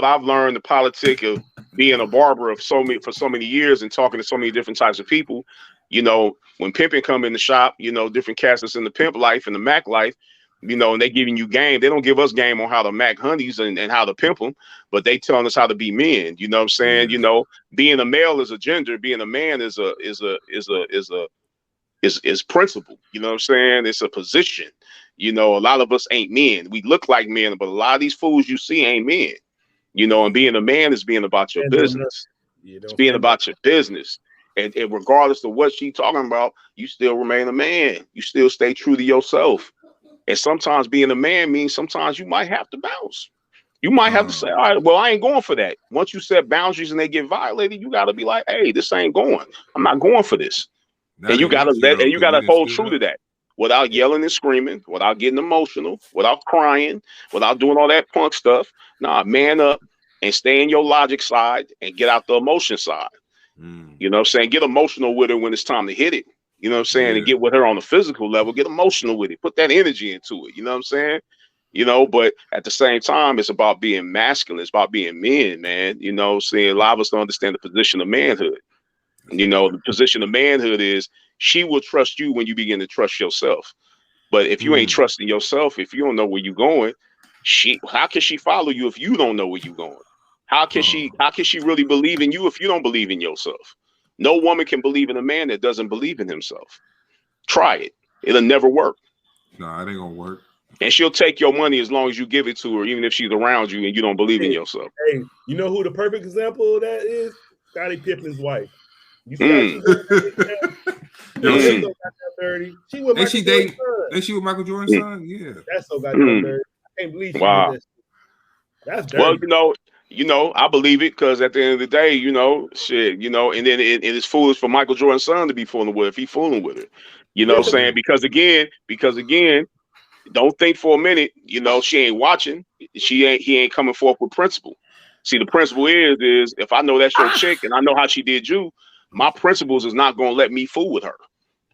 what I've learned, the politic of being a barber of for so many years and talking to so many different types of people. When pimping come in the shop, different cats that's in the pimp life and the Mac life, and they giving you game. They don't give us game on how to Mac honeys and how to pimp them, but they telling us how to be men. You know what I'm saying? Yeah. Being a male is a gender, being a man is principle. You know what I'm saying? It's a position. A lot of us ain't men. We look like men, but a lot of these fools you see ain't men. And being a man is being about your business. It's being about your business. And regardless of what she talking about, you still remain a man. You still stay true to yourself. And sometimes being a man means sometimes you might have to bounce. You might have to say, all right, well, I ain't going for that. Once you set boundaries and they get violated, you got to be like, hey, this ain't going. I'm not going for this. And you got to hold true to that without yelling and screaming, without getting emotional, without crying, without doing all that punk stuff. Nah, man up and stay in your logic side and get out the emotion side. You know what I'm saying? Get emotional with her when it's time to hit it. You know what I'm saying? Yeah. And get with her on the physical level. Get emotional with it. Put that energy into it. You know what I'm saying? But at the same time, it's about being masculine. It's about being men, man. You know what I'm saying? A lot of us don't understand the position of manhood. The position of manhood is she will trust you when you begin to trust yourself. But if you ain't trusting yourself, if you don't know where you're going, how can she follow you if you don't know where you're going? How can she really believe in you if you don't believe in yourself? No woman can believe in a man that doesn't believe in himself. Try it. It'll never work. No, it ain't gonna work. And she'll take your money as long as you give it to her, even if she's around you and you don't believe in yourself. Hey, you know who the perfect example of that is? Scottie Pippen's wife. You see how she so 30. She with Michael Jordan's son. Ain't she with Michael Jordan's son? Yeah. That's so goddamn dirty. I can't believe she did that. That's dirty. Well, I believe it because at the end of the day, and then it's foolish for Michael Jordan's son to be fooling with her if he's fooling with her. You know what I'm saying? Because again, don't think for a minute, she ain't watching. He ain't coming forth with principle. See, the principle is if I know that's your chick and I know how she did you, my principles is not gonna let me fool with her.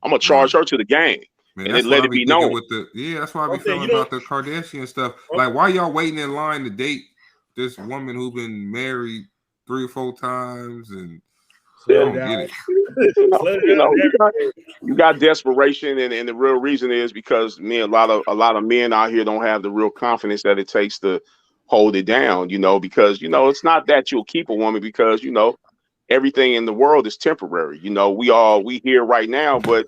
I'm gonna charge her to the game. Man, and then let it be known. That's why I be feeling about the Kardashian stuff. Like, why y'all waiting in line to date this woman who been married 3 or 4 times and you got desperation, and the real reason is because a lot of men out here don't have the real confidence that it takes to hold it down. Because it's not that you'll keep a woman because everything in the world is temporary. We here right now, but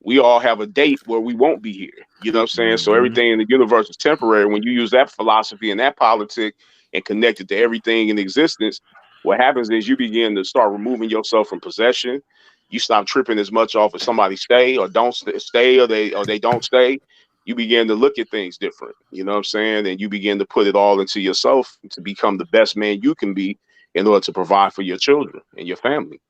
we all have a date where we won't be here. You know what I'm saying? So everything in the universe is temporary. When you use that philosophy and that politic and connect it to everything in existence, what happens is you begin to start removing yourself from possession. You stop tripping as much off if somebody stay or don't stay or they don't stay. You begin to look at things different. You know what I'm saying? And you begin to put it all into yourself to become the best man you can be in order to provide for your children and your family.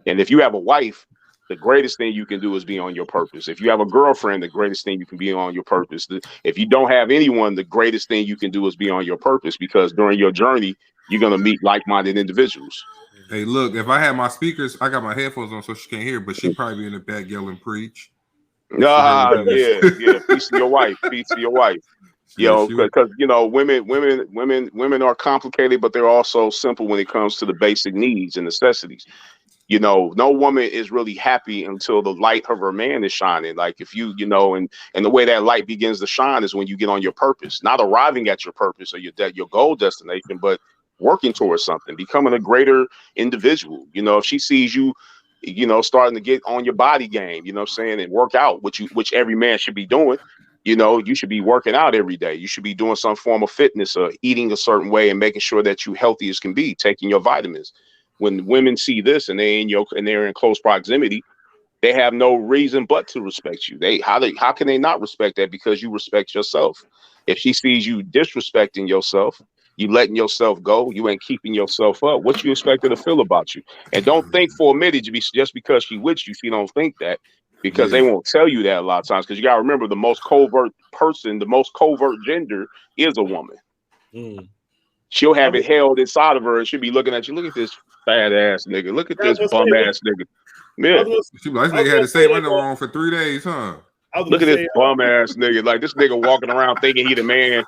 And if you have a wife, the greatest thing you can do is be on your purpose. If you have a girlfriend, the greatest thing you can be on your purpose. If you don't have anyone, the greatest thing you can do is be on your purpose, because during your journey, you're going to meet like-minded individuals. Hey, look, if I had my speakers, I got my headphones on so she can't hear, but she'd probably be in the back yelling preach. Yeah. Peace to your wife. Peace to your wife. Because women are complicated, but they're also simple when it comes to the basic needs and necessities. No woman is really happy until the light of her man is shining. Like if and the way that light begins to shine is when you get on your purpose, not arriving at your purpose or your goal destination, but working towards something, becoming a greater individual. If she sees you, starting to get on your body game, and work out, which every man should be doing. You should be working out every day. You should be doing some form of fitness or eating a certain way and making sure that you healthy as can be, taking your vitamins. When women see this and they're in close proximity, they have no reason but to respect you. How can they not respect that? Because you respect yourself. If she sees you disrespecting yourself, you letting yourself go, you ain't keeping yourself up, what you expect her to feel about you? And don't think for a minute just because she with you, she don't think that, because they won't tell you that a lot of times. Because you got to remember, the most covert person, the most covert gender is a woman. She'll have it held inside of her and she'll be looking at you. Look at this fat ass nigga. Look at this bum ass nigga. Yeah. She like, this nigga had the same underwear on for 3 days, huh? Look at this bum ass nigga. Like, this nigga walking around thinking he the man.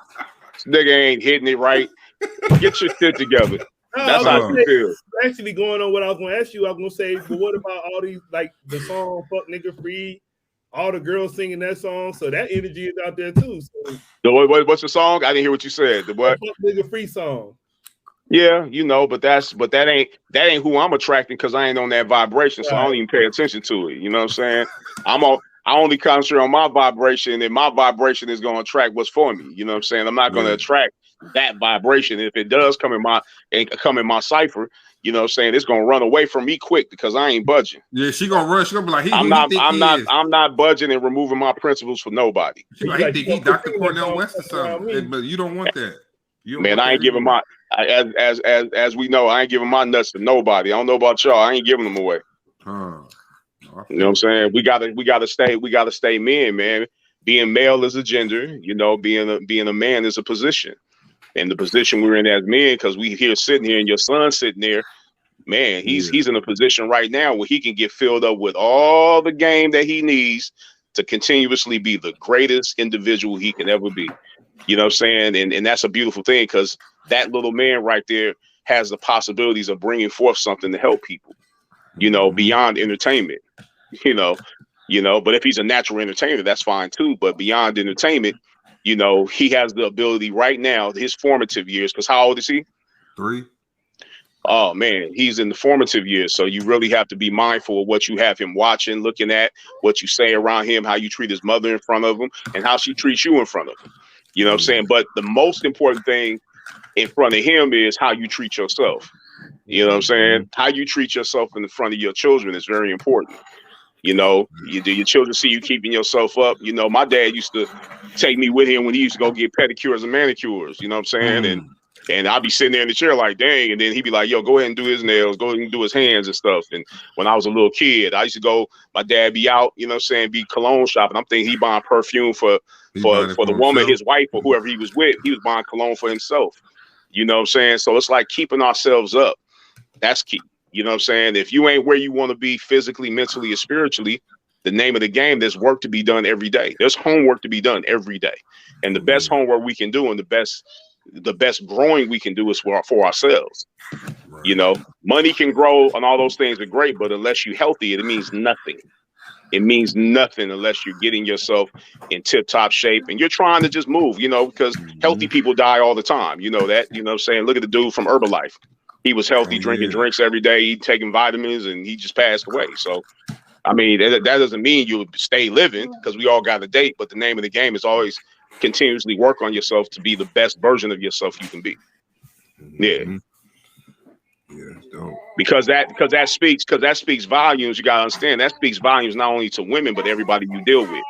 This nigga ain't hitting it right. Get your shit together. That's how you feel. Actually, going on what I was going to ask you, I was going to say, but what about all these, like the song "Fuck Nigga Free"? All the girls singing that song, so that energy is out there too. So, what's the song? I didn't hear what you said. The what? "Fuck Nigga Free" song. Yeah, you know, but that ain't who I'm attracting because I ain't on that vibration, so I don't even pay attention to it. You know what I'm saying? I only concentrate on my vibration, and my vibration is going to attract what's for me. You know what I'm saying? I'm not going to attract that vibration. If it does come in my cipher, you know what I'm saying, it's going to run away from me quick because I ain't budging. Yeah, she going to run. She going to be like, I'm not budging and removing my principles for nobody. She like, he Dr. Cornell West or something, but you don't want that. Man, I ain't giving my as we know, I ain't giving my nuts to nobody. I don't know about y'all. I ain't giving them away. You know what I'm saying? We gotta stay men, man. Being male is a gender, you know, being a man is a position. And the position we're in as men, because we here sitting here and your son's sitting there, man, he's in a position right now where he can get filled up with all the game that he needs to continuously be the greatest individual he can ever be. You know what I'm saying? And that's a beautiful thing because that little man right there has the possibilities of bringing forth something to help people, you know, beyond entertainment, you know, but if he's a natural entertainer, that's fine too. But beyond entertainment, you know, he has the ability right now, his formative years, because how old is he? 3. Oh man, he's in the formative years. So you really have to be mindful of what you have him watching, looking at, what you say around him, how you treat his mother in front of him, and how she treats you in front of him. You know what I'm saying? But the most important thing in front of him is how you treat yourself. You know what I'm saying? How you treat yourself in the front of your children is very important. You know, your children see you keeping yourself up. You know, my dad used to take me with him when he used to go get pedicures and manicures. You know what I'm saying? And I'd be sitting there in the chair like, dang. And then he'd be like, yo, go ahead and do his nails. Go ahead and do his hands and stuff. And when I was a little kid, I used to go, my dad be out, you know what I'm saying, be cologne shopping. I'm thinking he buying perfume for the woman, his wife, or whoever he was with. He was buying cologne for himself. You know what I'm saying? So it's like keeping ourselves up. That's key. You know what I'm saying? If you ain't where you want to be physically, mentally, or spiritually, the name of the game, there's work to be done every day. There's homework to be done every day. And the best homework we can do and the best growing we can do is for ourselves. Right. You know, money can grow and all those things are great, but unless you're healthy, it means nothing. It means nothing unless you're getting yourself in tip-top shape and you're trying to just move, you know, because healthy people die all the time. You know that, you know what I'm saying? Look at the dude from Herbalife. He was healthy, drinking drinks every day, taking vitamins, and he just passed away. So, I mean, that doesn't mean you'll stay living because we all got a date, but the name of the game is always continuously work on yourself to be the best version of yourself you can be. Yeah. Yeah, dope. Because that speaks volumes. You gotta understand that speaks volumes not only to women but everybody you deal with.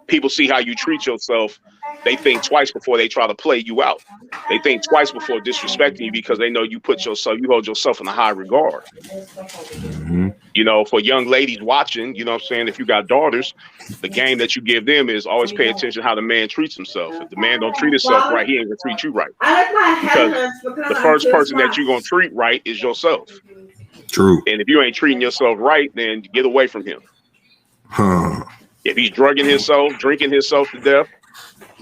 People see how you treat yourself. They think twice before they try to play you out. They think twice before disrespecting you because they know you hold yourself in a high regard. You know, for young ladies watching, you know what I'm saying, if you got daughters, the game that you give them is always pay attention how the man treats himself. If the man don't treat himself right, he ain't gonna treat you right. Because the first person that you're gonna treat right is yourself. True. And if you ain't treating yourself right, then get away from him. If he's drugging himself, drinking himself to death,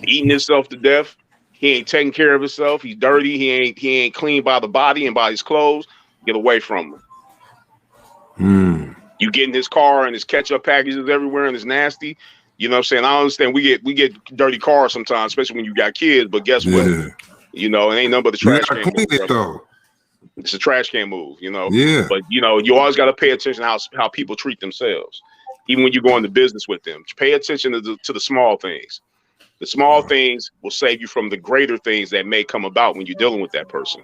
eating himself to death, he ain't taking care of himself, he's dirty, he ain't clean by the body and by his clothes, get away from him. You get in his car and his ketchup packages everywhere and it's nasty. You know what I'm saying? I understand we get dirty cars sometimes, especially when you got kids, but guess what? You know, it ain't nothing but the trash can move. It's a trash can move, you know. Yeah. But you know, you always got to pay attention to how people treat themselves. Even when you go into business with them, pay attention to the small things. The small things will save you from the greater things that may come about when you're dealing with that person.